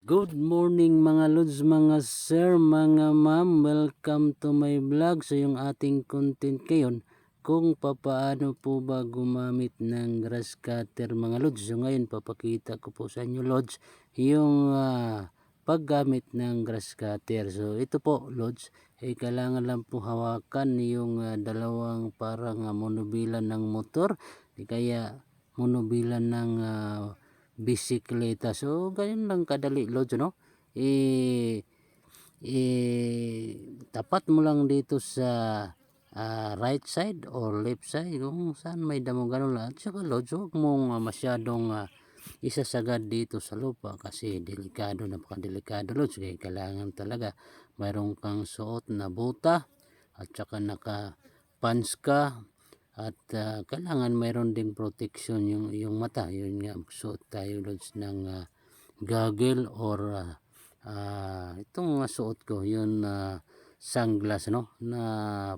Good morning mga lods, mga sir, mga ma'am. Welcome to my vlog. So yung ating content ngayon, kung papaano po ba gumamit ng grass cutter mga lods. So ngayon papakita ko po sa inyo lods yung paggamit ng grass cutter. So ito po lods, kailangan lang po hawakan yung dalawang parang monobilan ng motor. Kaya monobilan ng bisikleta. So ganyan lang kadali lods, no? Tapat mo lang dito sa right side or left side kung saan may damo, ganun lang. At saka lods, huwag mong masyadong isasagad dito sa lupa kasi delikado, napakadelikado lods. Kaya kailangan talaga mayroon kang suot na buta at saka naka pants ka. At kailangan mayroon din protection yung mata. Yun nga, suot tayo lods ng goggle or itong suot ko yun sunglass, no, na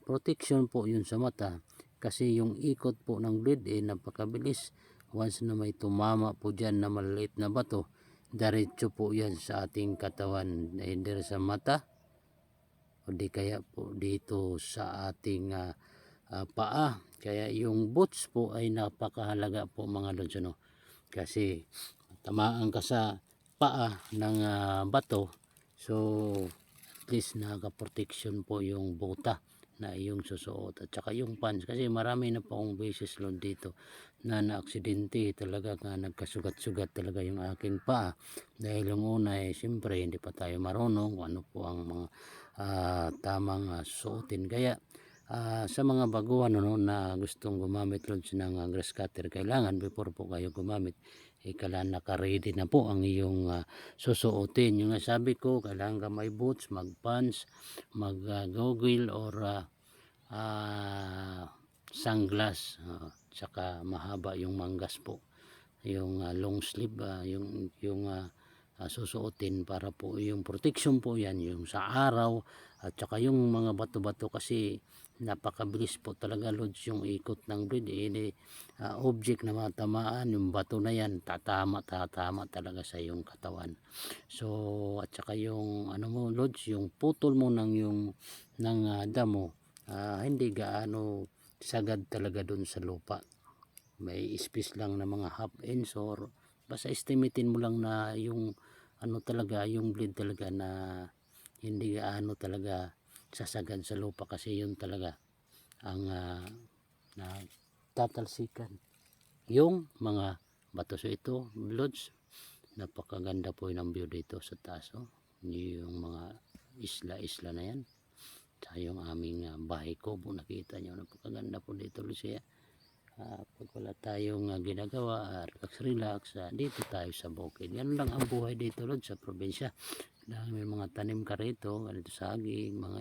protection po yun sa mata kasi yung ikot po ng blade napakabilis. Once na may tumama po dyan na maliit na bato, diretso po yan sa ating katawan, either sa mata o di kaya po dito sa ating paa. Kaya yung boots po ay napakahalaga po mga lods, no? Kasi tamaan ka sa paa ng bato, so at least naka-protection po yung buta na iyong susuot at saka yung pants. Kasi marami na po akong beses load dito na na-aksidente talaga, nga nagkasugat-sugat talaga yung aking paa dahil yung una siyempre hindi pa tayo marunong kung ano po ang mga tamang suotin. Kaya sa mga baguhan na gustong gumamit lods ng grass cutter, kailangan before po kayo gumamit kailangan naka-ready na po ang iyong susuotin. Yung sabi ko, kailangan ka may boots, mag-pants, mag-goggle or sunglass, tsaka mahaba yung manggas po, yung long sleeve, yung susuotin para po yung protection po yan yung sa araw at saka yung mga bato-bato kasi napakabilis po talaga lods yung ikot ng blade. Object na matamaan yung bato na yan, tatama talaga sa yung katawan. So at saka yung ano mo lods, yung putol mo ng damo, hindi gaano sagad talaga dun sa lupa. May space lang na mga half inch or basta estimatein mo lang na yung ano talaga, yung blade talaga na hindi gaano talaga sasagad sa lupa kasi yun talaga ang na tatalsikan yung mga bato. So ito lods, napakaganda po ng view dito sa taas, yung mga isla na yan sa yung aming bahay ko po, nakita nyo napakaganda po dito Lucia. Pag wala tayong ginagawa, relax, dito tayo sa bukid. Yan lang ang buhay dito Lord sa probinsya. Dahil may mga tanim ka rito, ganito saging, mga